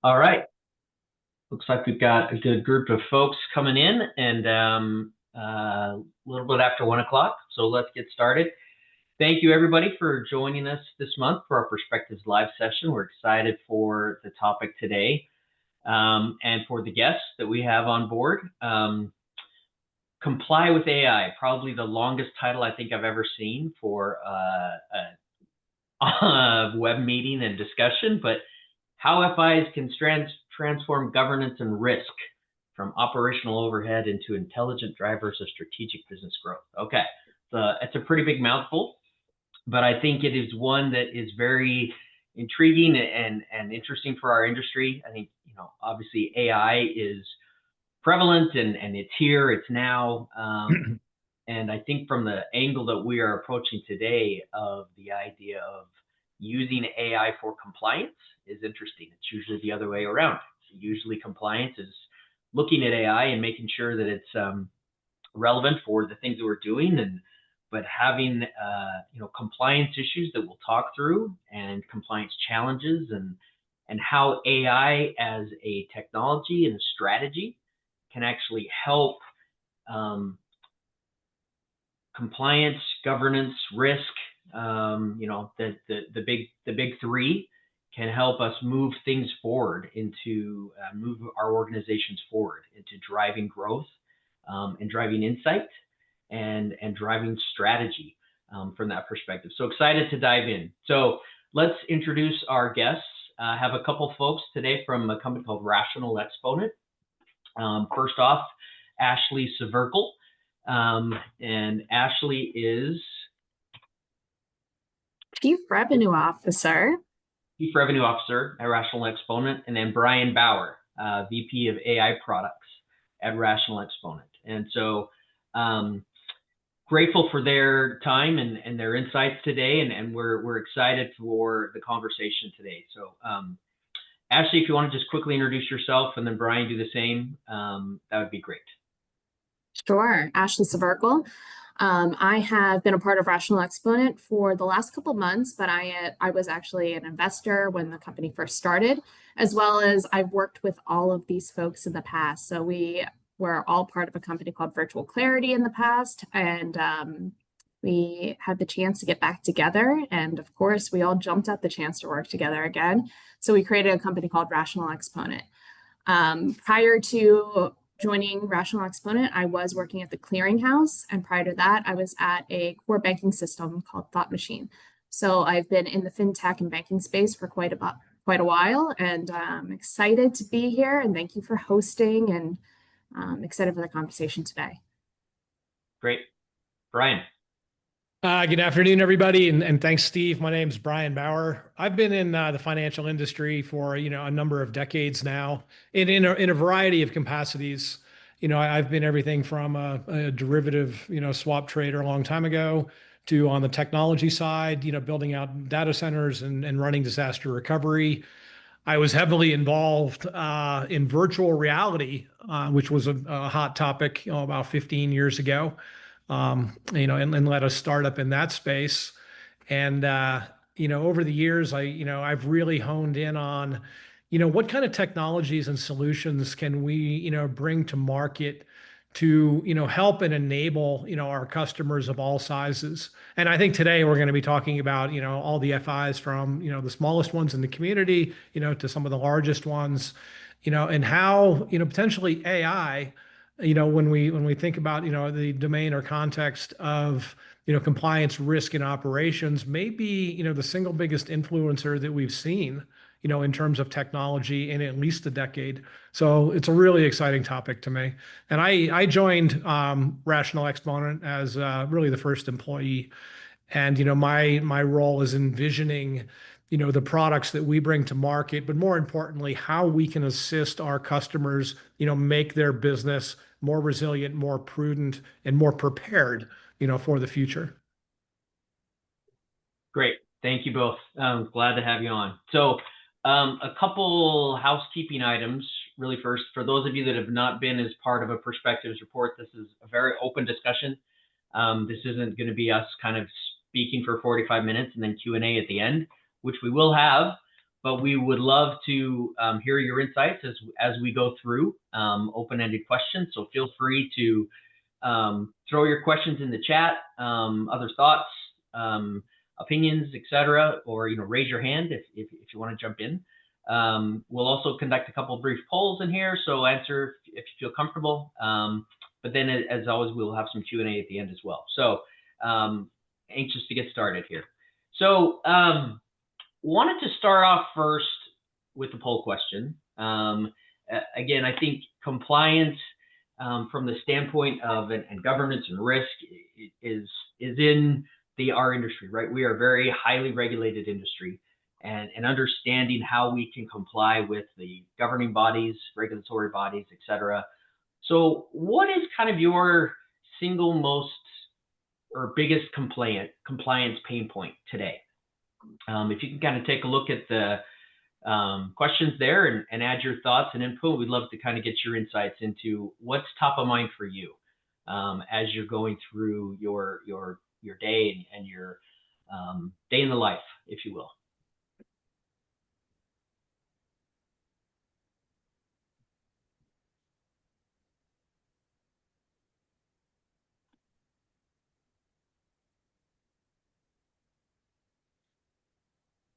All right. Looks like we've got a good group of folks coming in, and a little bit after 1 o'clock. So let's get started. Thank you, everybody, for joining us this month for our Perspectives Live session. We're excited for the topic today and for the guests that we have on board. Comply with AI, probably the longest title I think I've ever seen for a web meeting and discussion, but how FIs can transform governance and risk from operational overhead into intelligent drivers of strategic business growth. Okay, it's a pretty big mouthful, but I think it is one that is very intriguing and interesting for our industry. I think, obviously AI is prevalent and it's here, it's now. And I think from the angle that we are approaching today of the idea of using AI for compliance is interesting. It's usually the other way around. So usually compliance is looking at AI and making sure that it's relevant for the things that we're doing, but having compliance issues that we'll talk through, and compliance challenges, and how AI as a technology and a strategy can actually help compliance, governance, risk. The big three can help us move things forward move our organizations forward into driving growth and driving insight and driving strategy from that perspective. So excited to dive in. So let's introduce our guests. I have a couple folks today from a company called Rational Exponent. First off, Ashley Cvrkel. And Ashley is Chief Revenue Officer at Rational Exponent, and then Brian Bauer, VP of AI Products at Rational Exponent. And so grateful for their time and their insights today, and we're excited for the conversation today. So Ashley, if you want to just quickly introduce yourself, and then Brian do the same, that would be great. Sure. Ashley Cvrkel. I have been a part of Rational Exponent for the last couple of months, but I was actually an investor when the company first started, as well as I've worked with all of these folks in the past. So we were all part of a company called Virtual Clarity in the past, and we had the chance to get back together. And of course, we all jumped at the chance to work together again. So we created a company called Rational Exponent. Prior to joining Rational Exponent, I was working at the clearinghouse, and prior to that, I was at a core banking system called Thought Machine. So I've been in the fintech and banking space for quite a while, and I'm excited to be here. And thank you for hosting, and I'm excited for the conversation today. Great, Brian. Good afternoon, everybody, and thanks, Steve. My name's Brian Bauer. I've been in the financial industry for a number of decades now, in a variety of capacities. I've been everything from a derivative swap trader a long time ago to on the technology side, building out data centers and running disaster recovery. I was heavily involved in virtual reality, which was a hot topic about 15 years ago. And let us start up in that space. And, over the years, I've really honed in on, what kind of technologies and solutions can we, bring to market to, help and enable, our customers of all sizes. And I think today we're going to be talking about, all the FIs from, the smallest ones in the community, to some of the largest ones, and how, potentially AI, when we think about the domain or context of compliance, risk, and operations, may be the single biggest influencer that we've seen in terms of technology in at least a decade. So it's a really exciting topic to me. And I joined Rational Exponent as really the first employee, and my role is envisioning the products that we bring to market, but more importantly, how we can assist our customers, make their business more resilient, more prudent, and more prepared, for the future. Great. Thank you both. Glad to have you on. So a couple housekeeping items, really. First, for those of you that have not been as part of a Perspectives report, this is a very open discussion. This isn't going to be us kind of speaking for 45 minutes and then Q&A at the end, which we will have, but we would love to hear your insights as we go through open-ended questions. So feel free to throw your questions in the chat, other thoughts, opinions, etc., or raise your hand if you want to jump in. We'll also conduct a couple of brief polls in here, so answer if you feel comfortable. But then, as always, we'll have some Q&A at the end as well. So anxious to get started here. So wanted to start off first with the poll question. Again, I think compliance from the standpoint of and governance and risk is in our industry, right? We are a very highly regulated industry, and understanding how we can comply with the governing bodies, regulatory bodies, etc. So what is kind of your single most or biggest compliance pain point today? If you can kind of take a look at the questions there and add your thoughts and input, we'd love to kind of get your insights into what's top of mind for you as you're going through your day and your day in the life, if you will.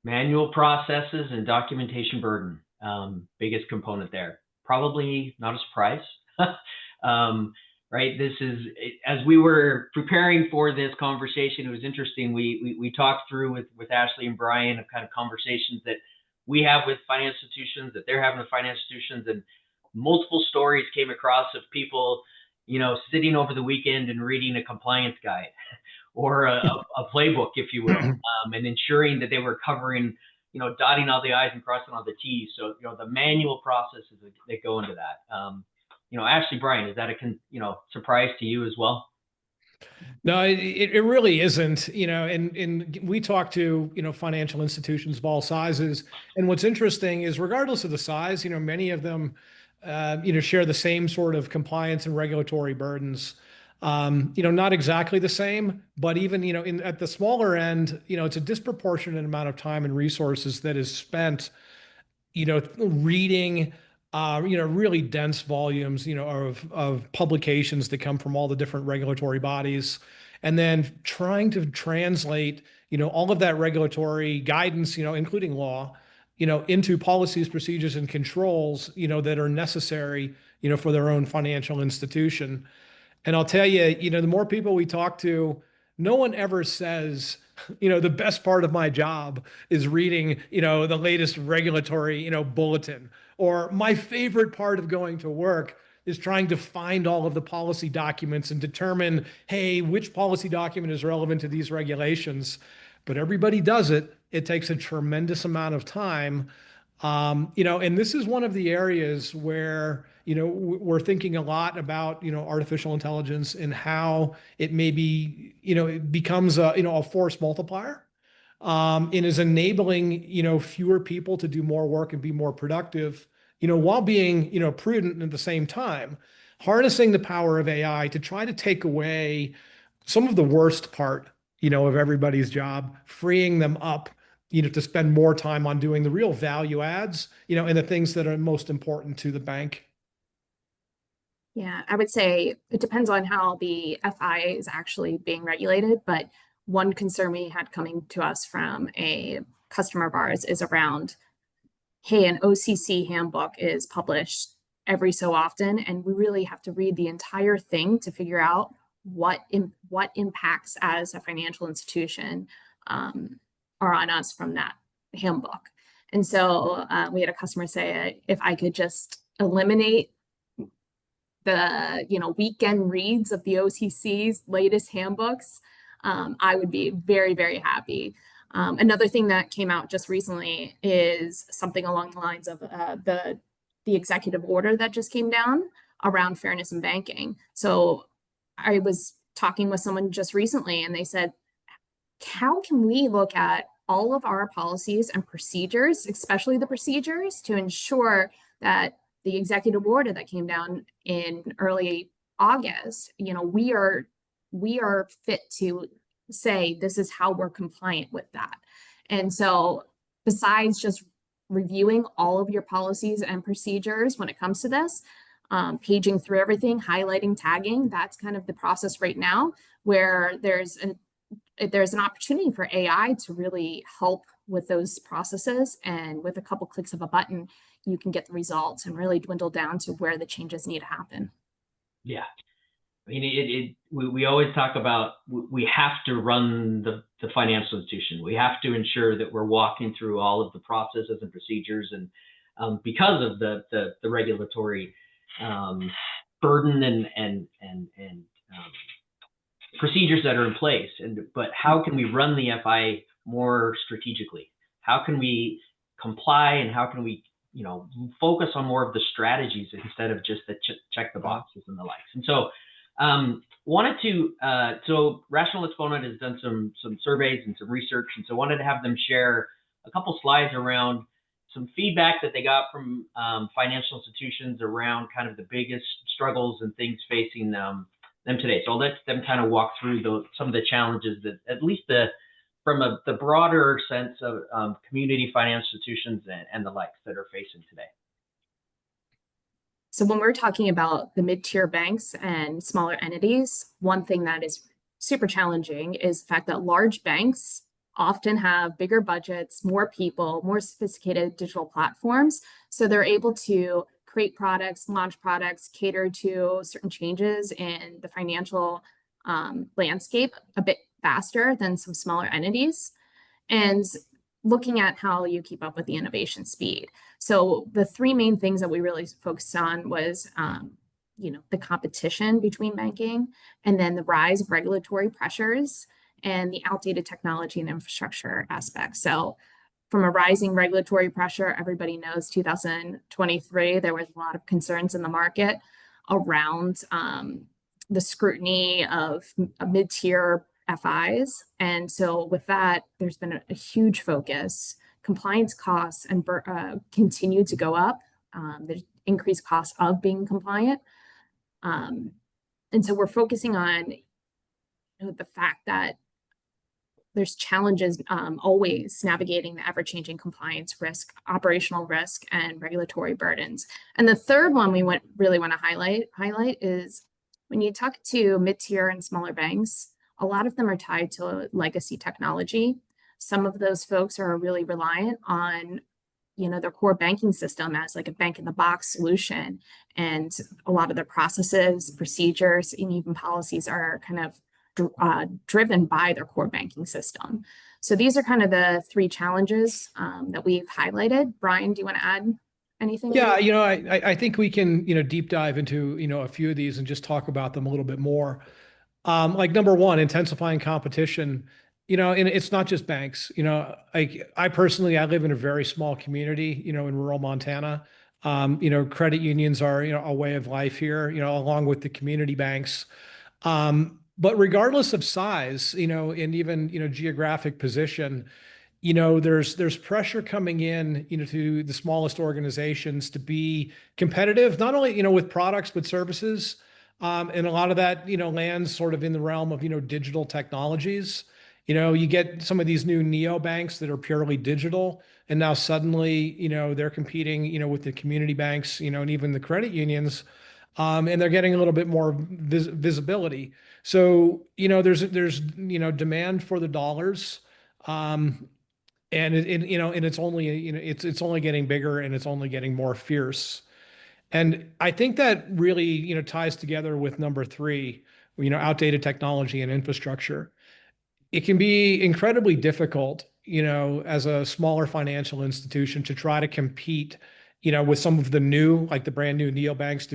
Manual processes and documentation burden, biggest component there. Probably not a surprise, right? This is, as we were preparing for this conversation, it was interesting. We talked through with Ashley and Brian of kind of conversations that we have with financial institutions, that they're having with financial institutions, and multiple stories came across of people, sitting over the weekend and reading a compliance guide or a playbook, if you will, and ensuring that they were covering, dotting all the I's and crossing all the T's. So, the manual processes that go into that. Ashley, Brian, is that a surprise to you as well? No, it really isn't, and we talk to, financial institutions of all sizes. And what's interesting is regardless of the size, many of them, share the same sort of compliance and regulatory burdens. Not exactly the same, but even, at the smaller end, it's a disproportionate amount of time and resources that is spent, reading, really dense volumes, of publications that come from all the different regulatory bodies, and then trying to translate, all of that regulatory guidance, including law, into policies, procedures, and controls, that are necessary, for their own financial institution. And I'll tell you, the more people we talk to, no one ever says, the best part of my job is reading, the latest regulatory, bulletin, or my favorite part of going to work is trying to find all of the policy documents and determine, hey, which policy document is relevant to these regulations. But everybody does it. It takes a tremendous amount of time. And this is one of the areas where, we're thinking a lot about, artificial intelligence and how it maybe, it becomes a force multiplier, and is enabling, fewer people to do more work and be more productive, while being, prudent at the same time, harnessing the power of AI to try to take away some of the worst part, of everybody's job, freeing them up, to spend more time on doing the real value adds, and the things that are most important to the bank. Yeah, I would say it depends on how the FI is actually being regulated, but one concern we had coming to us from a customer of ours is around, hey, an OCC handbook is published every so often, and we really have to read the entire thing to figure out what impacts as a financial institution are on us from that handbook. And so we had a customer say, if I could just eliminate the weekend reads of the OCC's latest handbooks, I would be very, very happy. Another thing that came out just recently is something along the lines of the executive order that just came down around fairness in banking. So I was talking with someone just recently, and they said, how can we look at all of our policies and procedures, especially the procedures, to ensure that the executive order that came down in early August, we are fit to say this is how we're compliant with that. And so besides just reviewing all of your policies and procedures when it comes to this, paging through everything, highlighting, tagging. That's kind of the process right now, where there's an opportunity for AI to really help with those processes. And with a couple clicks of a button, you can get the results and really dwindle down to where the changes need to happen. Yeah. I mean, we always talk about we have to run the financial institution. We have to ensure that we're walking through all of the processes and procedures, and because of the regulatory burden and procedures that are in place. But how can we run the FI more strategically? How can we comply, and how can we focus on more of the strategies instead of just the check the boxes and the likes? And so wanted to, so Rational Exponent has done some surveys and some research, and so wanted to have them share a couple slides around some feedback that they got from financial institutions around kind of the biggest struggles and things facing them today. So I'll let them kind of walk through some of the challenges that, at least from the broader sense of community financial institutions and the likes that are facing today. So when we're talking about the mid-tier banks and smaller entities, one thing that is super challenging is the fact that large banks often have bigger budgets, more people, more sophisticated digital platforms. So they're able to create products, launch products, cater to certain changes in the financial landscape a bit faster than some smaller entities. And looking at how you keep up with the innovation speed. So the three main things that we really focused on was, the competition between banking, and then the rise of regulatory pressures, and the outdated technology and infrastructure aspects. So from a rising regulatory pressure, everybody knows 2023, there was a lot of concerns in the market around the scrutiny of mid-tier FIs. And so with that, there's been a huge focus. Compliance costs and continue to go up. There's increased costs of being compliant. And so we're focusing on the fact that there's challenges always navigating the ever-changing compliance risk, operational risk, and regulatory burdens. And the third one we really want to highlight is when you talk to mid-tier and smaller banks, a lot of them are tied to legacy technology. Some of those folks are really reliant on, their core banking system as like a bank-in-the-box solution. And a lot of their processes, procedures, and even policies are kind of driven by their core banking system. So these are kind of the three challenges that we've highlighted. Brian, do you want to add anything? Yeah, I think we can, deep dive into, a few of these and just talk about them a little bit more. Like number one, intensifying competition, and it's not just banks, I personally, I live in a very small community, in rural Montana. Credit unions are, a way of life here, along with the community banks. But regardless of size, and even, geographic position, there's pressure coming in, to the smallest organizations to be competitive, not only, with products, but services. And a lot of that, lands sort of in the realm of, digital technologies. You get some of these new neobanks that are purely digital, and now suddenly, they're competing, with the community banks, and even the credit unions. And they're getting a little bit more visibility. So, there's demand for the dollars. And it's only, it's only getting bigger, and it's only getting more fierce. And I think that really, ties together with number three, outdated technology and infrastructure. It can be incredibly difficult, as a smaller financial institution to try to compete, with some of the new, like the brand new neobanks,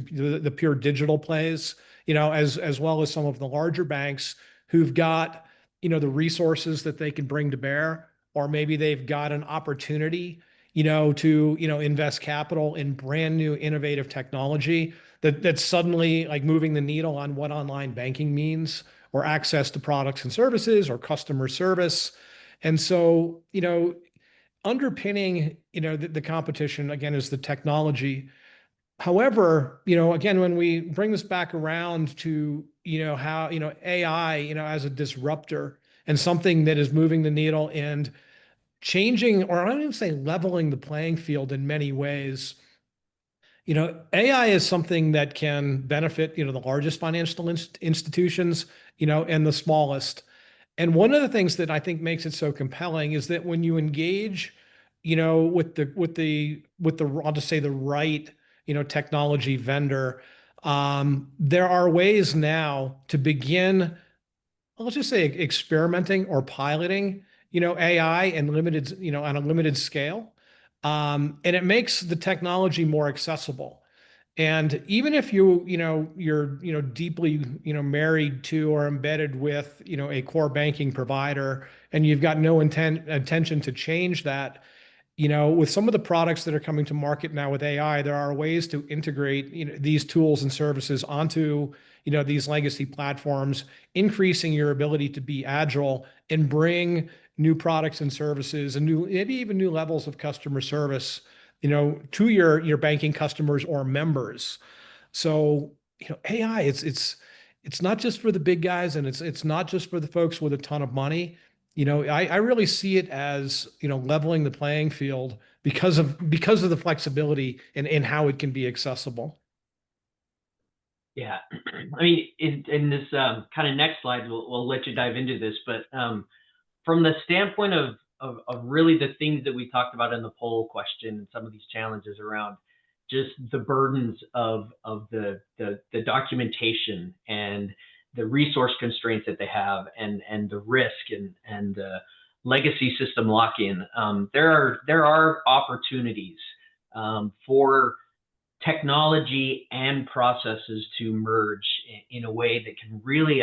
the pure digital plays, as well as some of the larger banks who've got, the resources that they can bring to bear, or maybe they've got an opportunity, to, invest capital in brand new innovative technology that's suddenly like moving the needle on what online banking means, or access to products and services, or customer service. And so, underpinning, the competition again is the technology. However, again, when we bring this back around to, how, AI, as a disruptor and something that is moving the needle and changing, or I don't even say leveling the playing field in many ways. AI is something that can benefit, the largest financial institutions, and the smallest. And one of the things that I think makes it so compelling is that when you engage, with the I'll just say the right, technology vendor, there are ways now to begin, let's just say, experimenting or piloting, AI and limited, on a limited scale. And it makes the technology more accessible. And even if you're deeply married to or embedded with a core banking provider, and you've got no intention to change that, with some of the products that are coming to market now with AI, there are ways to integrate these tools and services onto these legacy platforms, increasing your ability to be agile and bring new products and services and maybe even new levels of customer service to your banking customers or members. So, AI, it's not just for the big guys, and it's not just for the folks with a ton of money. I really see it as, leveling the playing field because of the flexibility and how it can be accessible. Yeah, I mean, in this kind of next slide, we'll let you dive into this, but from the standpoint of really the things that we talked about in the poll question and some of these challenges around just the burdens of the documentation and the resource constraints that they have and the risk and the legacy system lock-in, there are opportunities for technology and processes to merge in a way that can really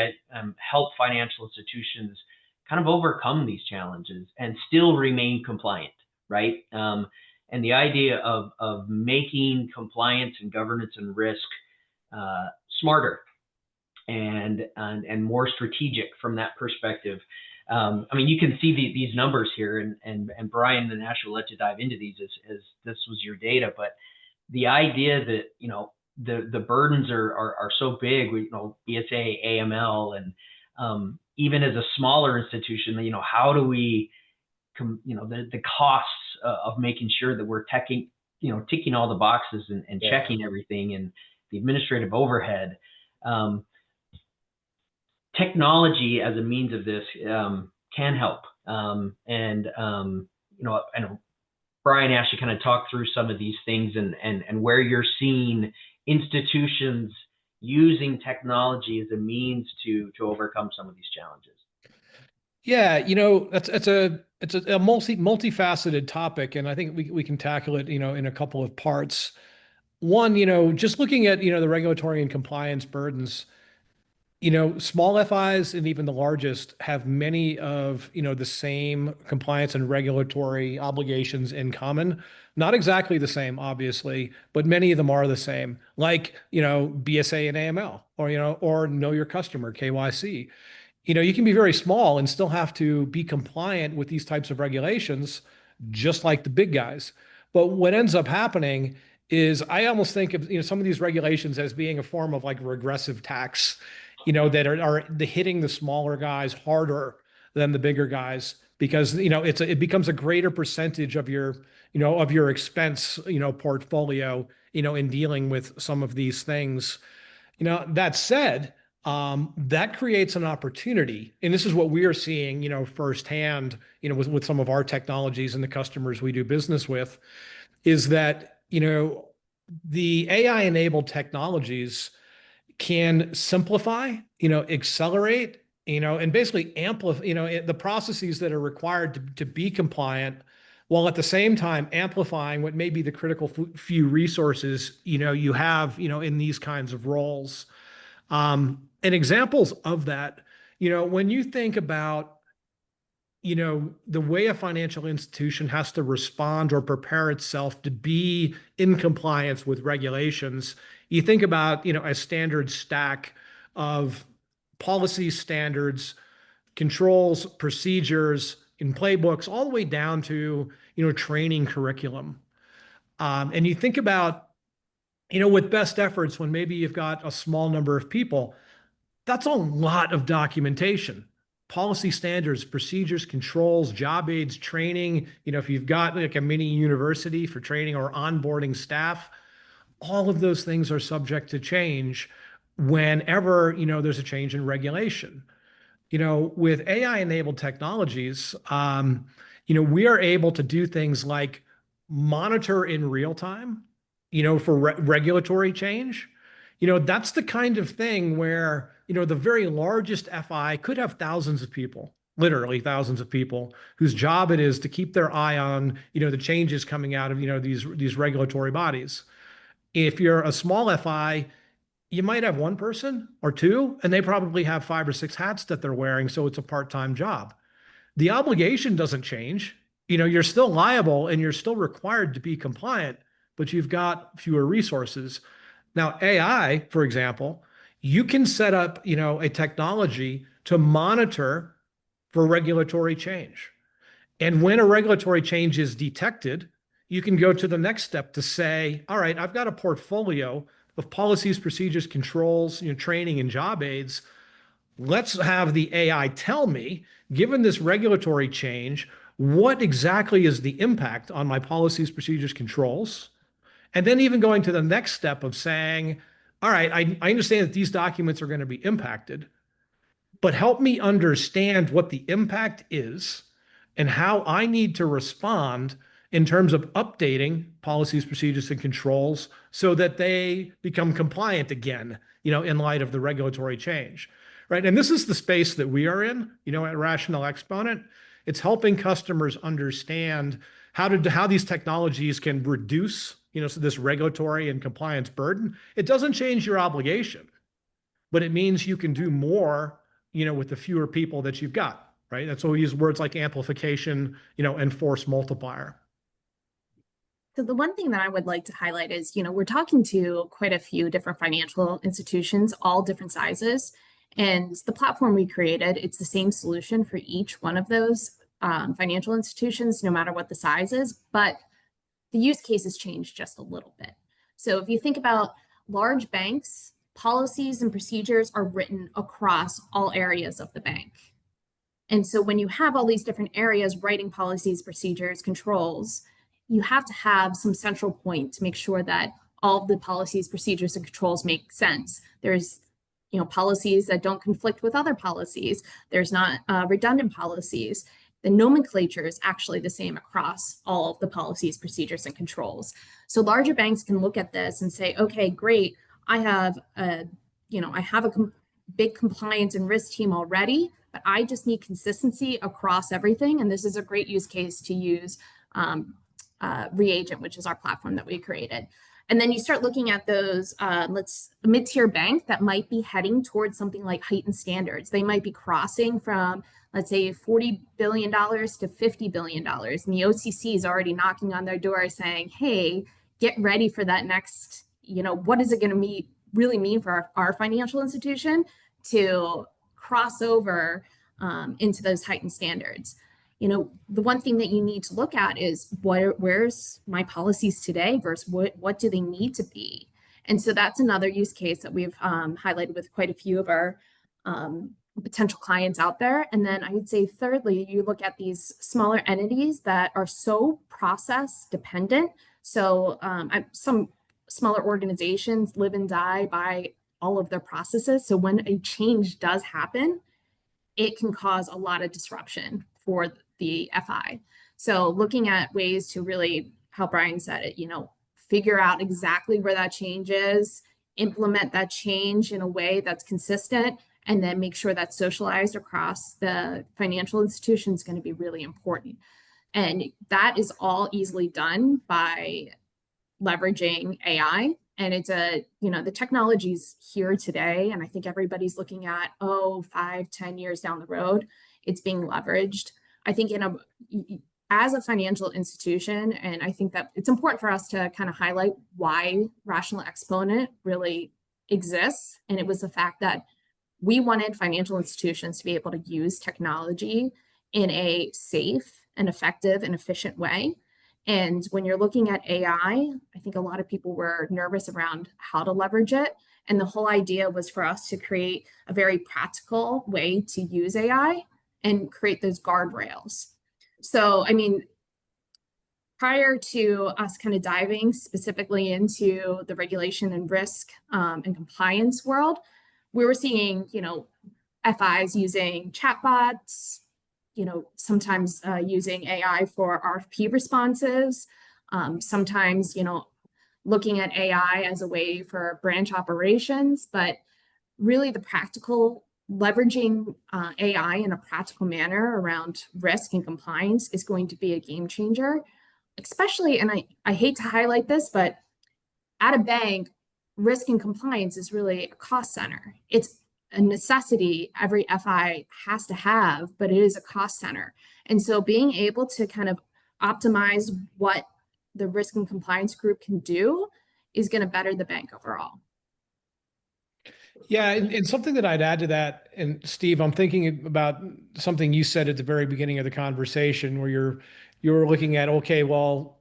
help financial institutions kind of overcome these challenges and still remain compliant, right? And the idea of making compliance and governance and risk smarter and more strategic from that perspective. I mean, you can see these numbers here, and Brian and Ash will let you dive into these as this was your data, but the idea that the burdens are so big, BSA, AML, and even as a smaller institution, how do we, the costs of making sure that we're ticking all the boxes and checking everything, and the administrative overhead. Technology as a means of this can help, and I know Brian actually kind of talked through some of these things and where you're seeing institutions using technology as a means to overcome some of these challenges. Yeah, it's a multifaceted topic, and I think we can tackle it, in a couple of parts. One, just looking at the regulatory and compliance burdens. Small FIs and even the largest have many of, the same compliance and regulatory obligations in common. Not exactly the same, obviously, but many of them are the same, like, BSA and AML, or know your customer, KYC. You can be very small and still have to be compliant with these types of regulations, just like the big guys. But what ends up happening is I almost think of, some of these regulations as being a form of like regressive tax, that are hitting the smaller guys harder than the bigger guys, because it becomes a greater percentage of your expense portfolio in dealing with some of these things. That said, that creates an opportunity, and this is what we are seeing firsthand with some of our technologies and the customers we do business with, is that the AI enabled technologies can simplify, accelerate, and basically amplify, the processes that are required to be compliant, while at the same time amplifying what may be the critical few resources, you have, in these kinds of roles. And examples of that, when you think about, the way a financial institution has to respond or prepare itself to be in compliance with regulations, you think about, a standard stack of policies, standards, controls, procedures, in playbooks, all the way down to, training curriculum. And you think about, with best efforts, when maybe you've got a small number of people, that's a lot of documentation. policy standards, procedures, controls, job aids, training, if you've got like a mini university for training or onboarding staff, all of those things are subject to change whenever, there's a change in regulation. With AI-enabled technologies, we are able to do things like monitor in real time, for regulatory change. That's the kind of thing where, the very largest FI could have thousands of people, literally thousands of people, whose job it is to keep their eye on, the changes coming out of, these regulatory bodies. If you're a small FI, you might have one person or two, and they probably have 5 or 6 hats that they're wearing, so it's a part-time job. The obligation doesn't change. You're still liable and you're still required to be compliant, but you've got fewer resources. Now, AI, for example, you can set up, a technology to monitor for regulatory change. And when a regulatory change is detected, you can go to the next step to say, all right, I've got a portfolio of policies, procedures, controls, training, and job aids. Let's have the AI tell me, given this regulatory change, what exactly is the impact on my policies, procedures, controls? And then even going to the next step of saying, all right, I understand that these documents are going to be impacted, but help me understand what the impact is and how I need to respond in terms of updating policies, procedures, and controls so that they become compliant again, in light of the regulatory change, right? And this is the space that we are in, at Rational Exponent. It's helping customers understand how these technologies can reduce, so this regulatory and compliance burden. It doesn't change your obligation, but it means you can do more, with the fewer people that you've got, right? That's why we use words like amplification, and force multiplier. So the one thing that I would like to highlight is, we're talking to quite a few different financial institutions, all different sizes. And the platform we created, it's the same solution for each one of those financial institutions, no matter what the size is, but the use cases change just a little bit. So if you think about large banks, policies and procedures are written across all areas of the bank. And so when you have all these different areas writing policies, procedures, controls, you have to have some central point to make sure that all of the policies, procedures, and controls make sense. There's, policies that don't conflict with other policies. There's not redundant policies. The nomenclature is actually the same across all of the policies, procedures, and controls. So larger banks can look at this and say, okay, great, I have a big compliance and risk team already, but I just need consistency across everything. And this is a great use case to use Reagent, which is our platform that we created. And then you start looking at those, a mid-tier bank that might be heading towards something like heightened standards. They might be crossing from, let's say, $40 billion to $50 billion. And the OCC is already knocking on their door saying, hey, get ready for that next, what is it going to really mean for our financial institution to cross over into those heightened standards? The one thing that you need to look at is where's my policies today versus what do they need to be? And so that's another use case that we've highlighted with quite a few of our potential clients out there. And then I would say, thirdly, you look at these smaller entities that are so process dependent. So some smaller organizations live and die by all of their processes. So when a change does happen, it can cause a lot of disruption for the FI. So looking at ways to really, how Brian said it, figure out exactly where that change is, implement that change in a way that's consistent, and then make sure that's socialized across the financial institution is going to be really important. And that is all easily done by leveraging AI. And it's the technology's here today. And I think everybody's looking at, 5-10 years down the road, it's being leveraged. I think as a financial institution, and I think that it's important for us to kind of highlight why Rational Exponent really exists. And it was the fact that we wanted financial institutions to be able to use technology in a safe and effective and efficient way. And when you're looking at AI, I think a lot of people were nervous around how to leverage it. And the whole idea was for us to create a very practical way to use AI and create those guardrails. So, I mean, prior to us kind of diving specifically into the regulation and risk and compliance world, we were seeing, FIs using chatbots, sometimes using AI for RFP responses, sometimes, looking at AI as a way for branch operations, but really the practical leveraging AI in a practical manner around risk and compliance is going to be a game changer, especially, and I hate to highlight this, but at a bank, risk and compliance is really a cost center. It's a necessity every FI has to have, but it is a cost center. And so being able to kind of optimize what the risk and compliance group can do is going to better the bank overall. Yeah, and something that I'd add to that, and Steve, I'm thinking about something you said at the very beginning of the conversation where you're looking at, okay, well,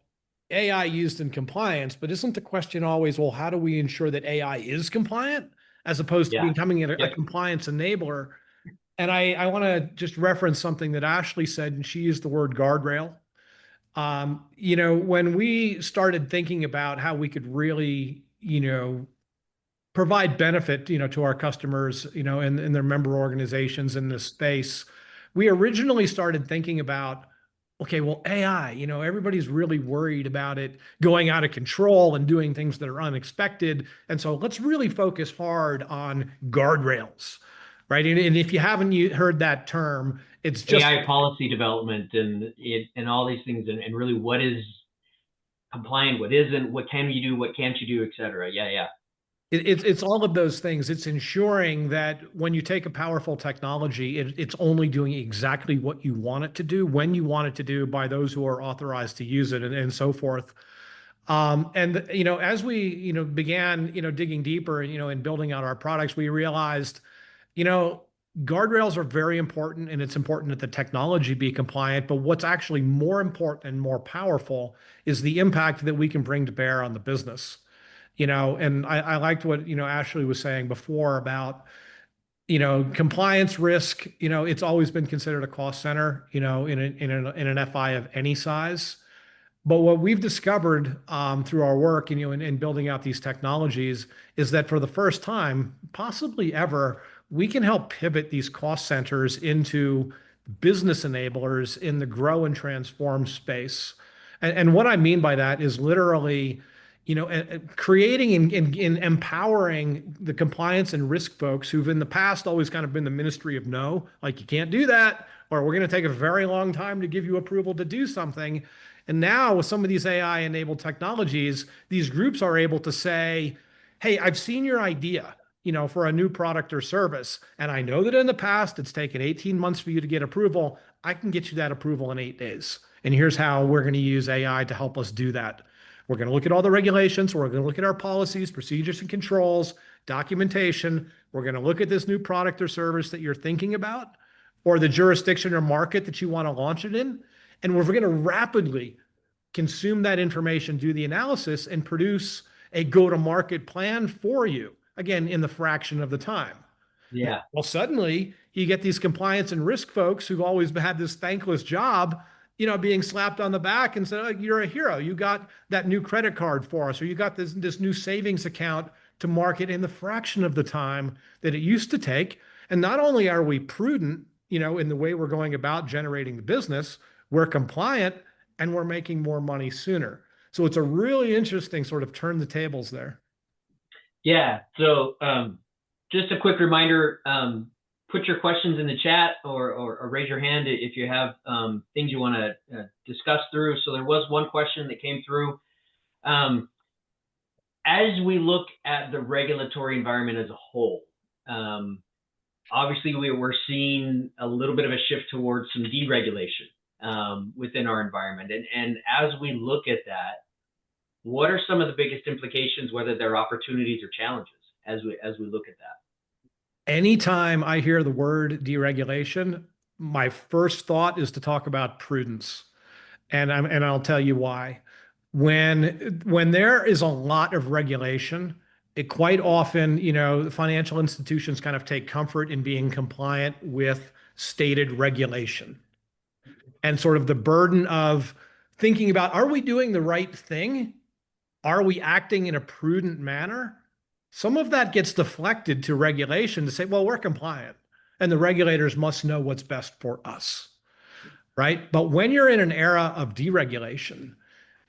AI used in compliance, but isn't the question always, well, how do we ensure that AI is compliant as opposed to becoming a compliance enabler? And I want to just reference something that Ashley said, and she used the word guardrail. When we started thinking about how we could really, provide benefit, to our customers, and their member organizations in this space, we originally started thinking about, okay, well, AI, everybody's really worried about it going out of control and doing things that are unexpected. And so let's really focus hard on guardrails, right? And if you haven't heard that term, it's just AI policy development and all these things, and really what is compliant, what isn't, what can you do, what can't you do, et cetera. Yeah. It's all of those things. It's ensuring that when you take a powerful technology, it's only doing exactly what you want it to do, when you want it to do, by those who are authorized to use it, and so forth. As we began digging deeper and building out our products, we realized guardrails are very important, and it's important that the technology be compliant. But what's actually more important and more powerful is the impact that we can bring to bear on the business. And I liked what, Ashley was saying before about, compliance risk. It's always been considered a cost center, in an FI of any size. But what we've discovered through our work, in building out these technologies, is that for the first time, possibly ever, we can help pivot these cost centers into business enablers in the grow and transform space. And what I mean by that is literally, creating and empowering the compliance and risk folks who've in the past always kind of been the ministry of no, like you can't do that, or we're going to take a very long time to give you approval to do something. And now with some of these AI enabled technologies, these groups are able to say, hey, I've seen your idea, for a new product or service. And I know that in the past, it's taken 18 months for you to get approval. I can get you that approval in 8 days. And here's how we're going to use AI to help us do that. We're going to look at all the regulations. We're going to look at our policies, procedures, and controls, documentation. We're going to look at this new product or service that you're thinking about, or the jurisdiction or market that you want to launch it in. And we're going to rapidly consume that information, do the analysis, and produce a go-to-market plan for you, again, in the fraction of the time. Yeah. Well, suddenly you get these compliance and risk folks who've always had this thankless job, being slapped on the back and said, oh, you're a hero. You got that new credit card for us, or you got this new savings account to market in the fraction of the time that it used to take. And not only are we prudent, in the way we're going about generating the business, we're compliant, and we're making more money sooner. So it's a really interesting sort of turn the tables there. Yeah. So just a quick reminder, put your questions in the chat or raise your hand if you have things you want to discuss through. So there was one question that came through. As we look at the regulatory environment as a whole, obviously we're seeing a little bit of a shift towards some deregulation within our environment. And as we look at that, what are some of the biggest implications, whether they're opportunities or challenges, as we look at that? Anytime I hear the word deregulation, my first thought is to talk about prudence. And I'll tell you why. When there is a lot of regulation, it quite often, the financial institutions kind of take comfort in being compliant with stated regulation. And sort of the burden of thinking about, are we doing the right thing? Are we acting in a prudent manner? Some of that gets deflected to regulation to say, well, we're compliant and the regulators must know what's best for us, right? But when you're in an era of deregulation,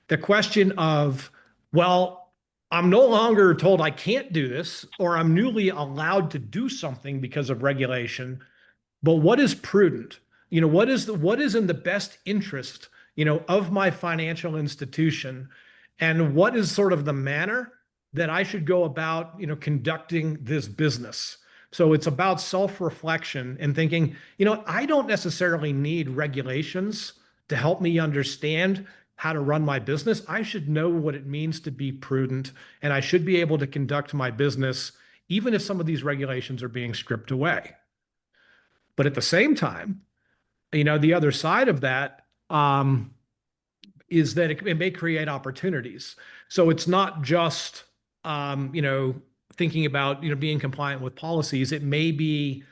the question of, well, I'm no longer told I can't do this, or I'm newly allowed to do something because of regulation, but what is prudent? What is in the best interest, of my financial institution, and what is sort of the manner that I should go about, conducting this business. So it's about self-reflection and thinking, I don't necessarily need regulations to help me understand how to run my business. I should know what it means to be prudent, and I should be able to conduct my business, even if some of these regulations are being stripped away. But at the same time, the other side of that is that it may create opportunities. So it's not just, thinking about, being compliant with policies. It may be,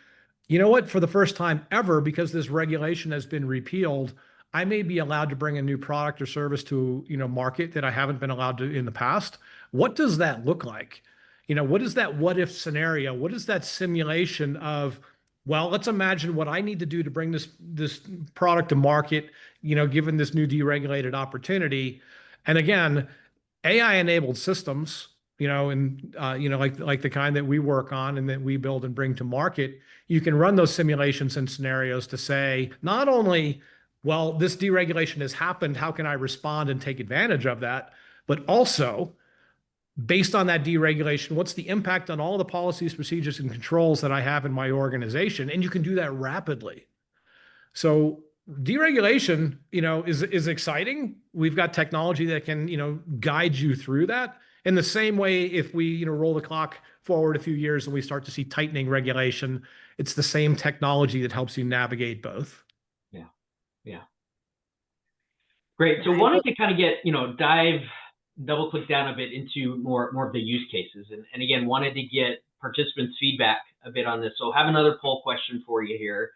for the first time ever, because this regulation has been repealed, I may be allowed to bring a new product or service to, market that I haven't been allowed to in the past. What does that look like? What is that what if scenario? What is that simulation of, well, let's imagine what I need to do to bring this product to market, given this new deregulated opportunity. And again, AI-enabled systems, and like the kind that we work on and that we build and bring to market, you can run those simulations and scenarios to say, not only, well, this deregulation has happened, how can I respond and take advantage of that? But also, based on that deregulation, what's the impact on all the policies, procedures, and controls that I have in my organization? And you can do that rapidly. So deregulation, is exciting. We've got technology that can, guide you through that. In the same way, if we, roll the clock forward a few years and we start to see tightening regulation, it's the same technology that helps you navigate both. Yeah. Yeah. Great. So wanted to kind of get, double click down a bit into more of the use cases. And again, wanted to get participants' feedback a bit on this. So have another poll question for you here.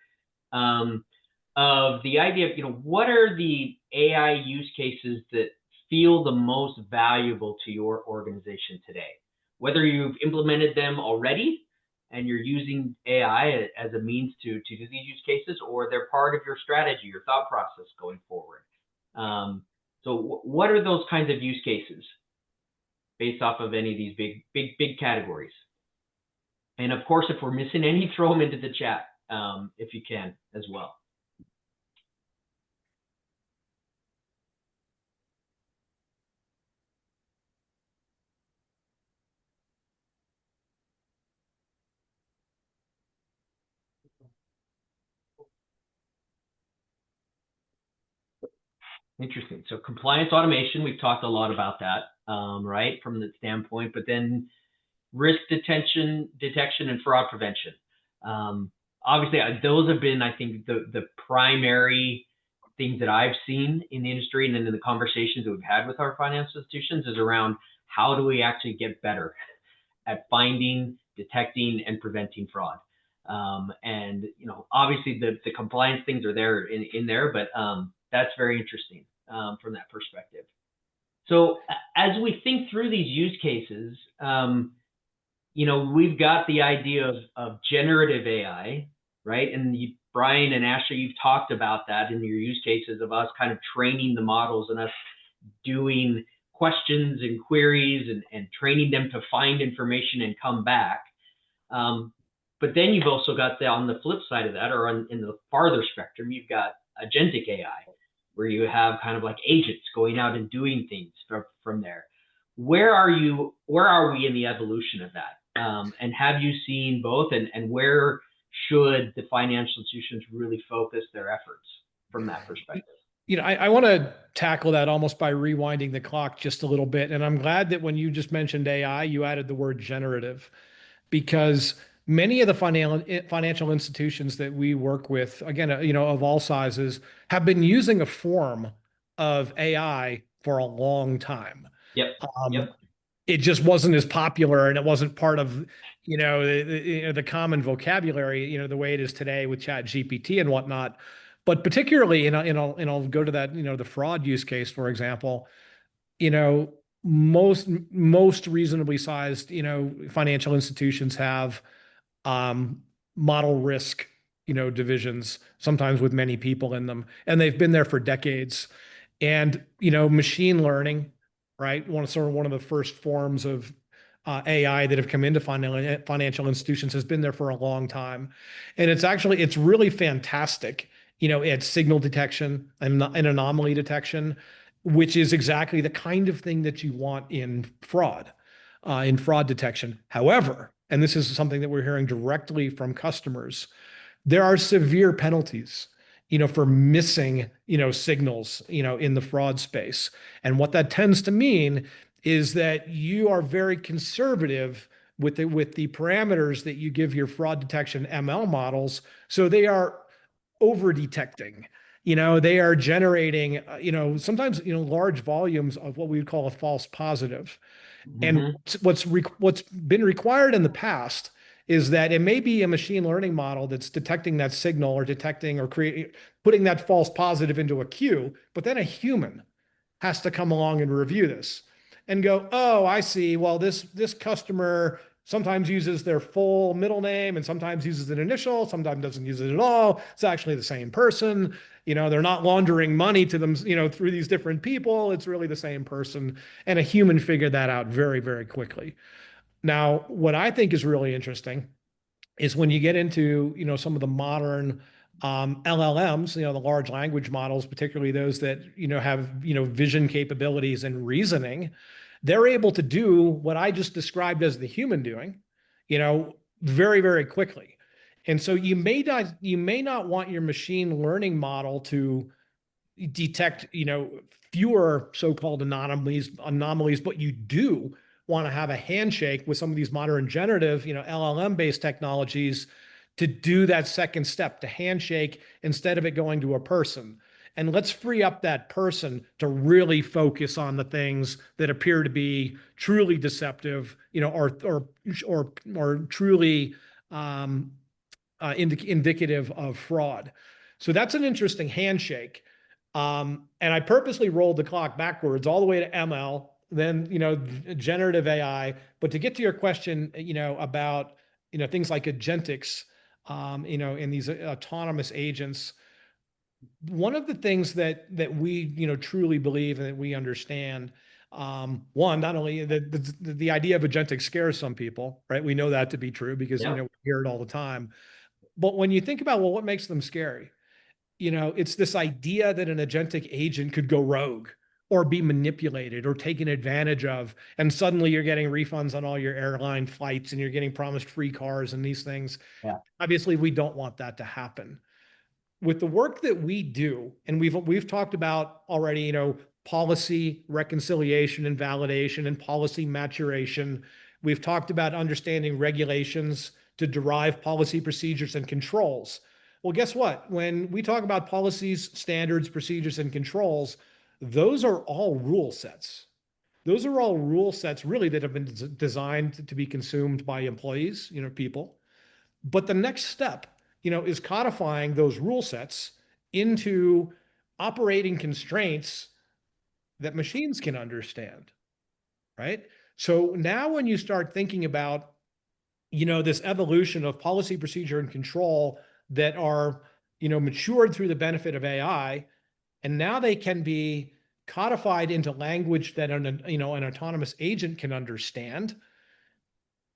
Of the idea of, what are the AI use cases that feel the most valuable to your organization today? Whether you've implemented them already and you're using AI as a means to do these use cases, or they're part of your strategy, your thought process going forward. So what are those kinds of use cases based off of any of these big categories? And of course, if we're missing any, throw them into the chat if you can as well. Interesting. So compliance automation, we've talked a lot about that, right, from the standpoint, but then risk detection and fraud prevention. Obviously, those have been, I think, the primary things that I've seen in the industry, and then in the conversations that we've had with our financial institutions, is around how do we actually get better at finding, detecting, and preventing fraud. And obviously the compliance things are there in there, but that's very interesting from that perspective. So as we think through these use cases, we've got the idea of generative AI, right? And Brian and Ashley, you've talked about that in your use cases of us kind of training the models and us doing questions and queries and training them to find information and come back. But then you've also got on the flip side of that, or in the farther spectrum, you've got agentic AI, where you have kind of like agents going out and doing things from there. Where are we in the evolution of that? And have you seen both, and where should the financial institutions really focus their efforts from that perspective? I want to tackle that almost by rewinding the clock just a little bit. And I'm glad that when you just mentioned AI, you added the word generative, because many of the financial institutions that we work with, again, of all sizes, have been using a form of AI for a long time. Yep. It just wasn't as popular, and it wasn't part of the common vocabulary, the way it is today with Chat GPT and whatnot. But particularly, I'll go to that, the fraud use case, for example, you know, most reasonably sized, financial institutions have model risk, divisions, sometimes with many people in them, and they've been there for decades. And machine learning, right? One of the first forms of AI that have come into financial institutions has been there for a long time, and it's really fantastic. At signal detection and anomaly detection, which is exactly the kind of thing that you want in fraud detection. However, and this is something that we're hearing directly from customers, there are severe penalties, for missing, signals, in the fraud space. And what that tends to mean is that you are very conservative with the parameters that you give your fraud detection ML models. So they are over detecting. They are generating, sometimes, large volumes of what we would call a false positive. And what's been required in the past is that it may be a machine learning model that's detecting that signal or detecting or putting that false positive into a queue, but then a human has to come along and review this and go, oh, I see. Well, this customer sometimes uses their full middle name and sometimes uses an initial, sometimes doesn't use it at all. It's actually the same person. They're not laundering money to them, through these different people. It's really the same person. And a human figured that out very, very quickly. Now, what I think is really interesting is when you get into, some of the modern LLMs, the large language models, particularly those that, have, vision capabilities and reasoning, they're able to do what I just described as the human doing, very, very quickly. And so you may not want your machine learning model to detect, fewer so-called anomalies, but you do want to have a handshake with some of these modern generative, LLM-based technologies to do that second step, to handshake instead of it going to a person. And let's free up that person to really focus on the things that appear to be truly deceptive, or truly indicative of fraud. So that's an interesting handshake. And I purposely rolled the clock backwards all the way to ML, then, generative AI. But to get to your question, about, things like agentics, in these autonomous agents, one of the things that we, truly believe and that we understand, one, not only the idea of agentic scares some people, right? We know that to be true because, we hear it all the time. But when you think about, well, what makes them scary? It's this idea that an agentic agent could go rogue or be manipulated or taken advantage of. And suddenly you're getting refunds on all your airline flights and you're getting promised free cars and these things. Yeah. Obviously, we don't want that to happen. With the work that we do, and we've talked about already, policy reconciliation and validation and policy maturation. We've talked about understanding regulations to derive policy procedures and controls. Well, guess what? When we talk about policies, standards, procedures, and controls, those are all rule sets. Those are all rule sets really that have been designed to be consumed by employees, people. But the next step, is codifying those rule sets into operating constraints that machines can understand, right? So now when you start thinking about, this evolution of policy, procedure, and control that are, matured through the benefit of AI, and now they can be codified into language that an autonomous agent can understand.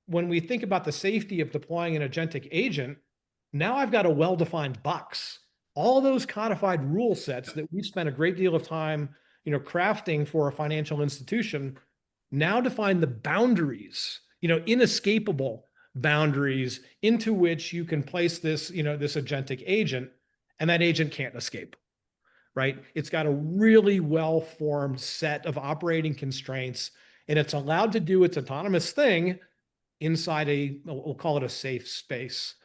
When we think about the safety of deploying an agentic agent, now I've got a well-defined box. All those codified rule sets that we spent a great deal of time, crafting for a financial institution, now define the boundaries, inescapable boundaries into which you can place this, this agentic agent, and that agent can't escape, right? It's got a really well-formed set of operating constraints, and it's allowed to do its autonomous thing inside we'll call it a safe space.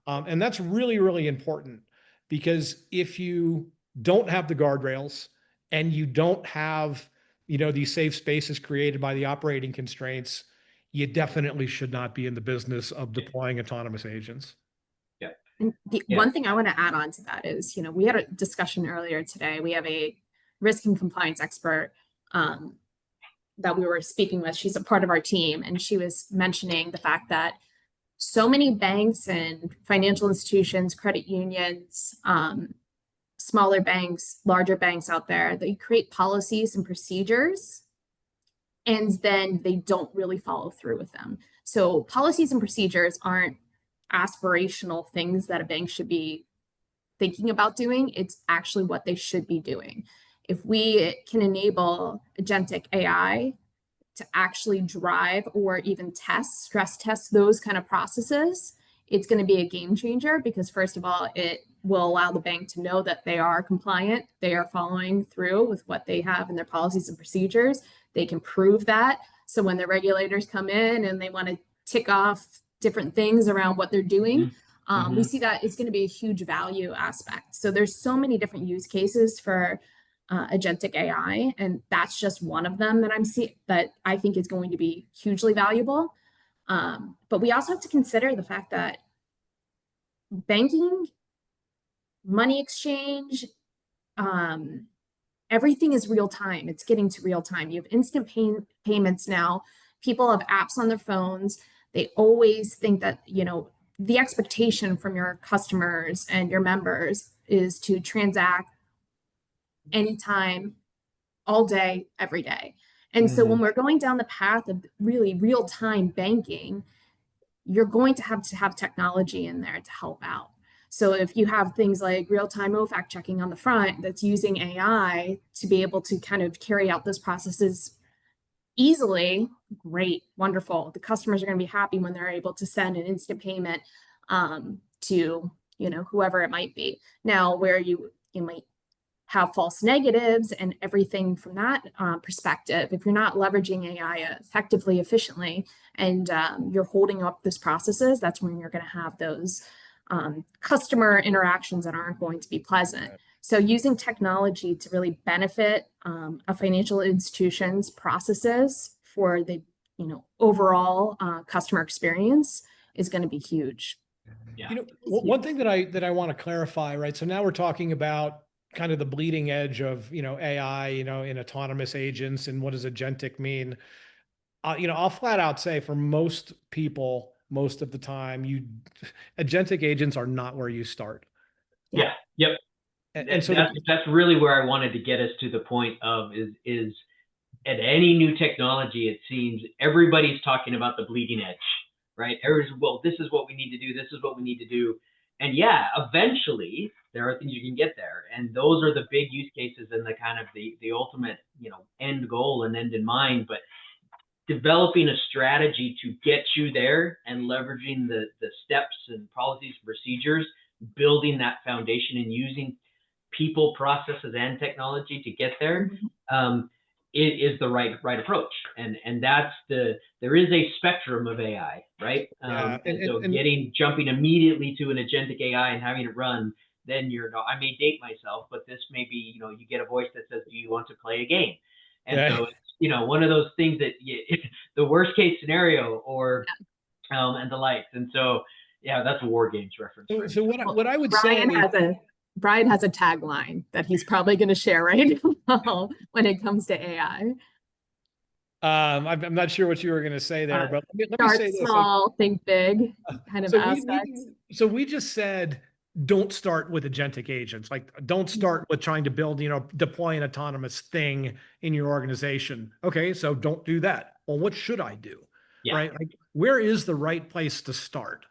And that's really, really important, because if you don't have the guardrails and you don't have, these safe spaces created by the operating constraints, you definitely should not be in the business of deploying autonomous agents. Yeah. And the Yeah. one thing I want to add on to that is, we had a discussion earlier today. We have a risk and compliance expert that we were speaking with. She's a part of our team, and she was mentioning the fact that so many banks and financial institutions, credit unions, smaller banks, larger banks out there, they create policies and procedures, and then they don't really follow through with them. So policies and procedures aren't aspirational things that a bank should be thinking about doing. It's actually what they should be doing. If we can enable agentic AI to actually drive or even stress test those kind of processes, it's going to be a game changer, because first of all, it will allow the bank to know that they are compliant, they are following through with what they have in their policies and procedures. They can prove that. So when the regulators come in and they want to tick off different things around what they're doing, we see that it's going to be a huge value aspect. So there's so many different use cases for agentic AI, and that's just one of them that I think is going to be hugely valuable. But we also have to consider the fact that banking, money exchange, everything is real time. It's getting to real time. You have instant payments now. People have apps on their phones. They always think that, the expectation from your customers and your members is to transact anytime, all day, every day. And so when we're going down the path of really real-time banking, you're going to have technology in there to help out. So if you have things like real-time OFAC checking on the front that's using AI to be able to kind of carry out those processes easily, great, wonderful. The customers are going to be happy when they're able to send an instant payment to whoever it might be. Now, where you might have false negatives and everything from that perspective, if you're not leveraging AI effectively, efficiently, and you're holding up those processes, that's when you're going to have those customer interactions that aren't going to be pleasant. So using technology to really benefit a financial institution's processes for the overall customer experience is going to be huge. Yeah. One thing that I want to clarify, right? So now we're talking about kind of the bleeding edge of AI, in autonomous agents, and what does agentic mean? I'll flat out say, for most people, most of the time, agentic agents are not where you start. Yeah. Yep. And so that's really where I wanted to get us to the point of is at any new technology, it seems everybody's talking about the bleeding edge, right? Well, this is what we need to do. This is what we need to do. And yeah, eventually there are things you can get there. And those are the big use cases and the kind of the ultimate, end goal and end in mind. But developing a strategy to get you there and leveraging the steps and policies and procedures, building that foundation and using people, processes, and technology to get there, it is the right approach. And that's there is a spectrum of AI, right? Jumping immediately to an agentic AI and having it run, then I may date myself, but this may be, you get a voice that says, do you want to play a game? And so it's, one of those things that the worst case scenario or, and the likes. And so, yeah, that's a War Games reference. So what I would say, Brian has a tagline that he's probably going to share right now when it comes to AI. I'm not sure what you were going to say there, but let me say this. Start small, think big kind of aspects. So we just said, don't start with agentic agents. Like, don't start with trying to build, deploy an autonomous thing in your organization. Okay, so don't do that. Well, what should I do? Yeah. Right? Like, where is the right place to start?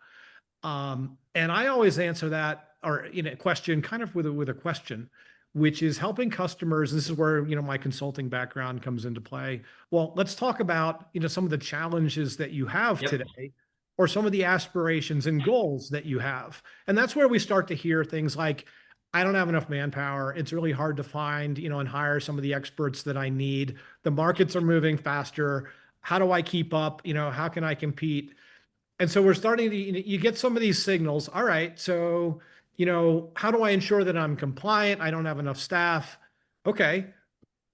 And I always answer that, or a question, kind of with a question, which is helping customers. This is where my consulting background comes into play. Well, let's talk about some of the challenges that you have today, or some of the aspirations and goals that you have. And that's where we start to hear things like, I don't have enough manpower. It's really hard to find, and hire some of the experts that I need. The markets are moving faster. How do I keep up? How can I compete? And so we're starting to, you get some of these signals. All right, so, how do I ensure that I'm compliant? I don't have enough staff. Okay,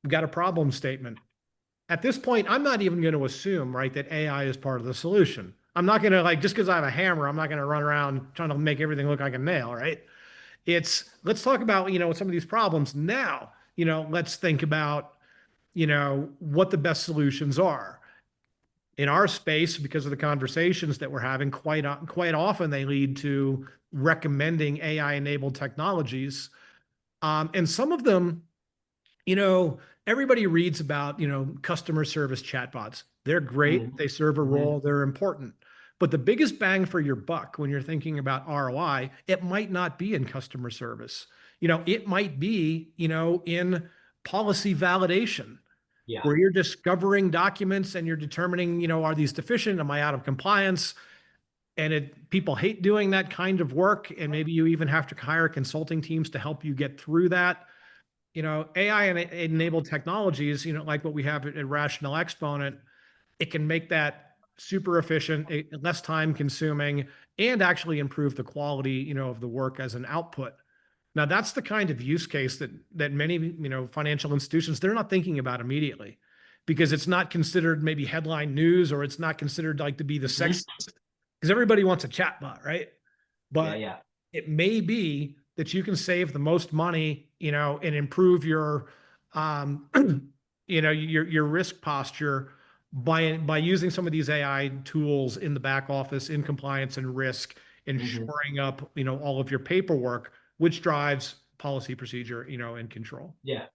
we've got a problem statement. at this point, I'm not even going to assume, right, that AI is part of the solution. I'm not going to like, just because I have a hammer, I'm not going to run around trying to make everything look like a nail, right? It's let's talk about, some of these problems now. Let's think about, what the best solutions are. In our space, because of the conversations that we're having, quite often they lead to recommending AI-enabled technologies. And some of them, you know, everybody reads about, customer service chatbots. They're great. They serve a role. They're important. But the biggest bang for your buck when you're thinking about ROI, it might not be in customer service. It might be, in policy validation, Yeah. where you're discovering documents and you're determining, are these deficient? Am I out of compliance? And people hate doing that kind of work. And maybe you even have to hire consulting teams to help you get through that. AI enabled technologies, like what we have at Rational Exponent, it can make that super efficient, less time consuming, and actually improve the quality, of the work as an output. Now, that's the kind of use case that many, financial institutions, they're not thinking about immediately because it's not considered maybe headline news, or it's not considered like to be the sexiest, because everybody wants a chatbot, right? Yeah. But Yeah. it may be that you can save the most money, and improve your, your risk posture by using some of these AI tools in the back office, in compliance and risk, and shoring up, all of your paperwork, which drives policy procedure, and control. Yeah.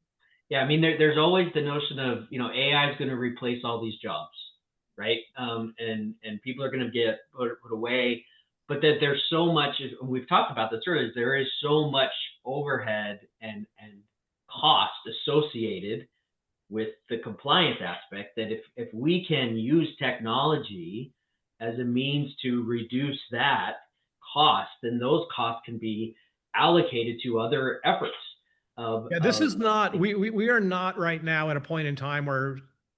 Yeah. I mean, there's always the notion of, AI is going to replace all these jobs, right? And people are going to get put away, but that there's so much, and we've talked about this earlier, there is so much overhead and cost associated with the compliance aspect that if we can use technology as a means to reduce that cost, then those costs can be allocated to other efforts Yeah, this is not, we are not right now at a point in time where,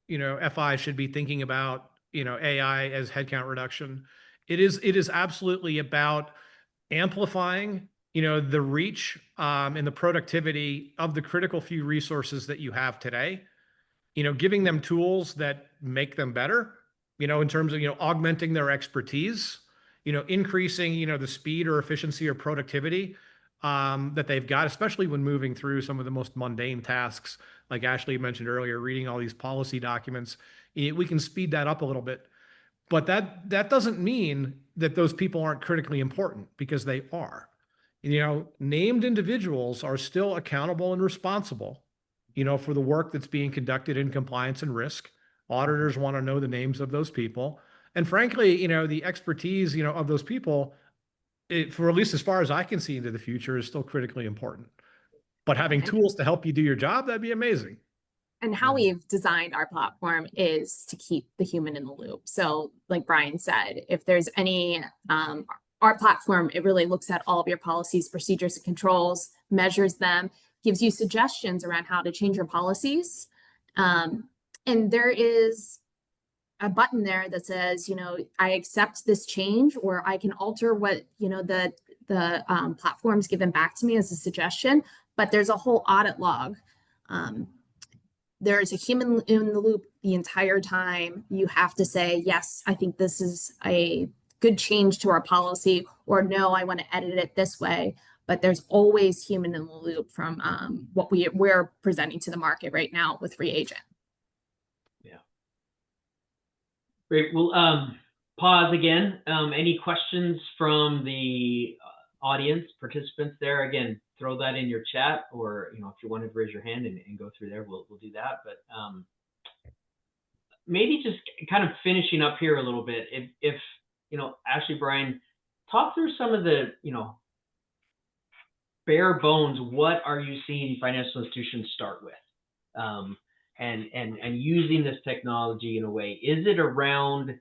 FI should be thinking about, AI as headcount reduction. It is absolutely about amplifying, the reach, and the productivity of the critical few resources that you have today, giving them tools that make them better, in terms of, augmenting their expertise, increasing, the speed or efficiency or productivity, that they've got, especially when moving through some of the most mundane tasks, like Ashley mentioned earlier, reading all these policy documents. We can speed that up a little bit, but that doesn't mean that those people aren't critically important, because they are. Named individuals are still accountable and responsible, for the work that's being conducted in compliance and risk. Auditors want to know the names of those people. And frankly, the expertise, of those people, for at least as far as I can see into the future, is still critically important. But having tools to help you do your job, that'd be amazing. And how we've designed our platform is to keep the human in the loop. So like Brian said, if there's any, our platform, it really looks at all of your policies, procedures, and controls, measures them, gives you suggestions around how to change your policies. And there is a button there that says, I accept this change, or I can alter what, the platform's given back to me as a suggestion, but there's a whole audit log. There's a human in the loop the entire time. You have to say, yes, I think this is a good change to our policy, or no, I want to edit it this way. But there's always human in the loop from what we're presenting to the market right now with Reagent. Yeah. Great. We'll pause again. Any questions from the audience participants there? Again, throw that in your chat, or if you want to raise your hand and go through there, we'll do that. But maybe just kind of finishing up here a little bit. If Ashley, Brian, talk through some of the bare bones. What are you seeing financial institutions start with, and using this technology in a way? Is it around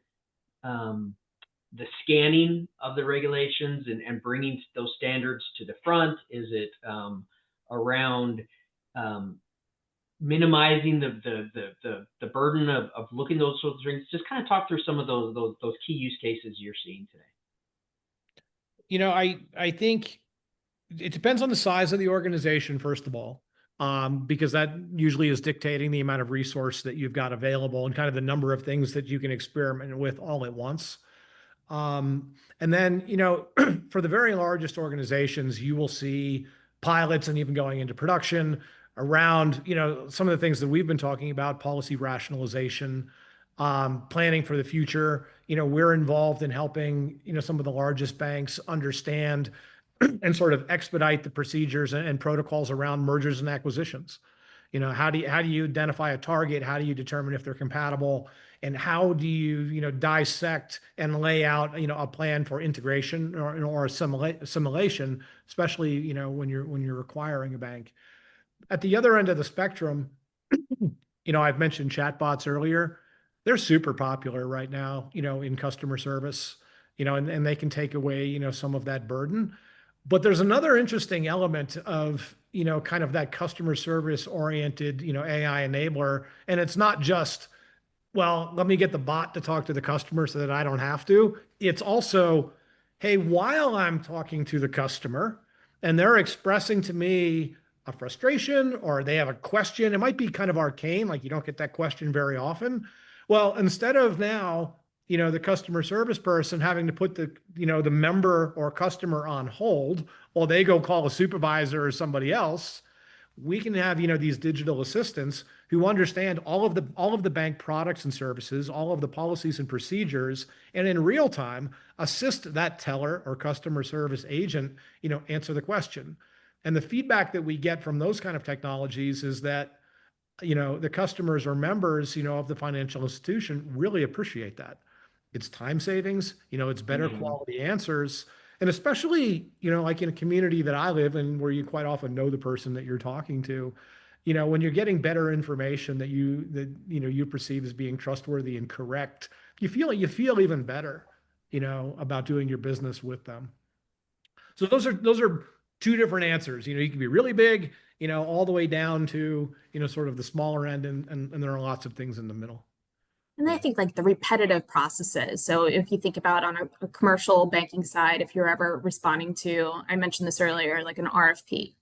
the scanning of the regulations and bringing those standards to the front? Is it around minimizing the burden of looking those sorts of things? Just kind of talk through some of those key use cases you're seeing today. I think it depends on the size of the organization, first of all. because that usually is dictating the amount of resource that you've got available and kind of the number of things that you can experiment with all at once. And then, for the very largest organizations, you will see pilots and even going into production around, some of the things that we've been talking about, policy rationalization, planning for the future. We're involved in helping, some of the largest banks understand and sort of expedite the procedures and protocols around mergers and acquisitions. How do you identify a target? How do you determine if they're compatible? And how do you, dissect and lay out, a plan for integration or assimilation, especially, when you're acquiring a bank. At the other end of the spectrum, I've mentioned chatbots earlier. They're super popular right now, in customer service, and they can take away, some of that burden. But there's another interesting element of, kind of that customer service oriented, AI enabler. And it's not just, well, let me get the bot to talk to the customer so that I don't have to. It's also, hey, while I'm talking to the customer and they're expressing to me a frustration or they have a question, it might be kind of arcane, like you don't get that question very often. Well, instead of now, the customer service person having to put the member or customer on hold while they go call a supervisor or somebody else, we can have, these digital assistants who understand all of the bank products and services, all of the policies and procedures, and in real time assist that teller or customer service agent, answer the question. And the feedback that we get from those kind of technologies is that, the customers or members, of the financial institution really appreciate that. It's time savings, it's better quality answers. And especially, like in a community that I live in where you quite often know the person that you're talking to, when you're getting better information that you perceive as being trustworthy and correct, you feel even better, about doing your business with them. So those are two different answers. You can be really big, all the way down to, sort of the smaller end, and there are lots of things in the middle. And I think like the repetitive processes. So if you think about on a commercial banking side, if you're ever responding to, I mentioned this earlier, like an RFP,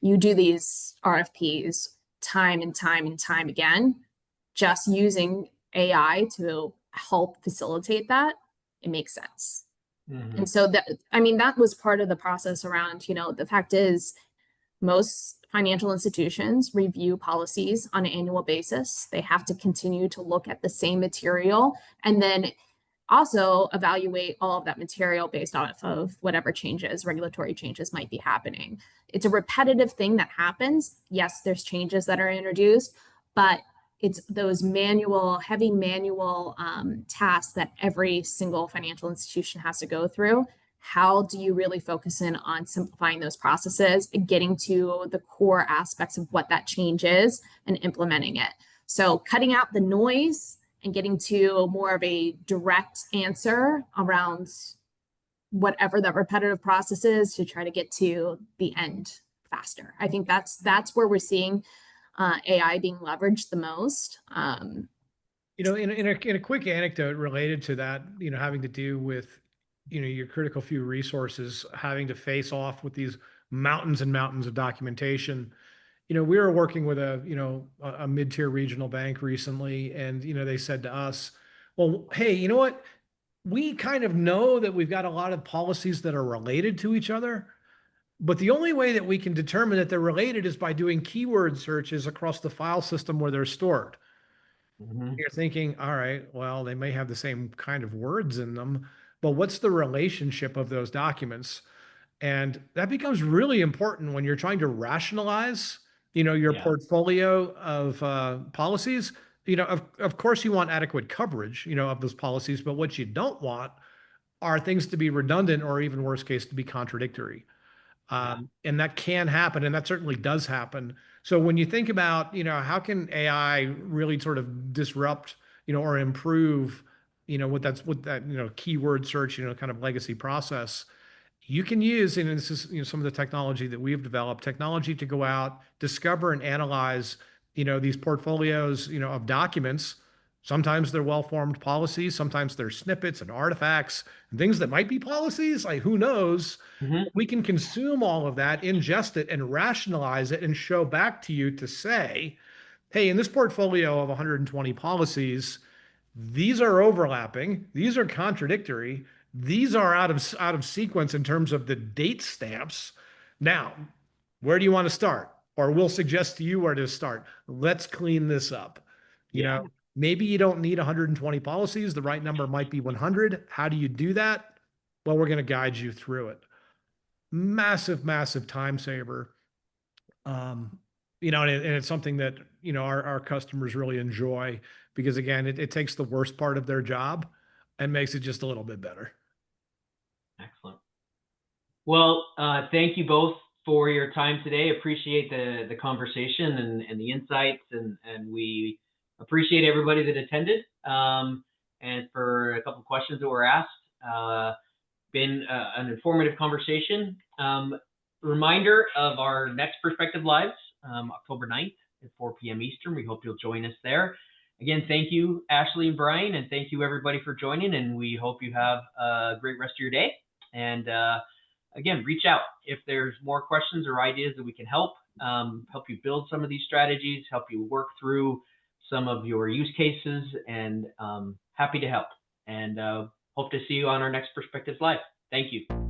you do these RFPs time and time and time again, just using AI to help facilitate that, it makes sense. And so that was part of the process around, the fact is most financial institutions review policies on an annual basis. They have to continue to look at the same material and then also evaluate all of that material based off of whatever regulatory changes might be happening. It's a repetitive thing that happens. Yes, there's changes that are introduced, but it's those heavy manual tasks that every single financial institution has to go through. How do you really focus in on simplifying those processes and getting to the core aspects of what that change is and implementing it? So cutting out the noise and getting to more of a direct answer around whatever that repetitive process is to try to get to the end faster. I think that's where we're seeing AI being leveraged the most. In a quick anecdote related to that, having to do with, your critical few resources, having to face off with these mountains and mountains of documentation. We were working with a mid-tier regional bank recently, and, they said to us, well, hey, you know what? We kind of know that we've got a lot of policies that are related to each other, but the only way that we can determine that they're related is by doing keyword searches across the file system where they're stored. You're thinking, all right, well, they may have the same kind of words in them, but what's the relationship of those documents? And that becomes really important when you're trying to rationalize, your portfolio of policies. Of course, you want adequate coverage, of those policies, but what you don't want are things to be redundant or even worst case to be contradictory. And that can happen, and that certainly does happen. So when you think about, how can AI really sort of disrupt, or improve, what that, keyword search, kind of legacy process, you can use, and this is, some of the technology that we've developed, technology to go out, discover and analyze, these portfolios, of documents, Sometimes they're well-formed policies. Sometimes they're snippets and artifacts and things that might be policies. Like, who knows? Mhm. We can consume all of that, ingest it, and rationalize it and show back to you to say, hey, in this portfolio of 120 policies, these are overlapping, these are contradictory, these are out of sequence in terms of the date stamps. Now, where do you want to start? Or we'll suggest to you where to start. Let's clean this up. You Yeah. know, maybe you don't need 120 policies. The right number might be 100. How do you do that? Well, we're going to guide you through it. Massive, massive time saver. And it's something that, our customers really enjoy because, again, it takes the worst part of their job and makes it just a little bit better. Excellent. Well, thank you both for your time today. Appreciate the conversation and the insights, and we appreciate everybody that attended, and for a couple of questions that were asked. Been an informative conversation. Reminder of our next Perspective Lives, October 9th at 4 p.m. Eastern. We hope you'll join us there. Again, thank you, Ashley and Brian, and thank you everybody for joining, and we hope you have a great rest of your day. And again, reach out if there's more questions or ideas that we can help you build some of these strategies, help you work through some of your use cases, and happy to help. And hope to see you on our next Perspectives Live. Thank you.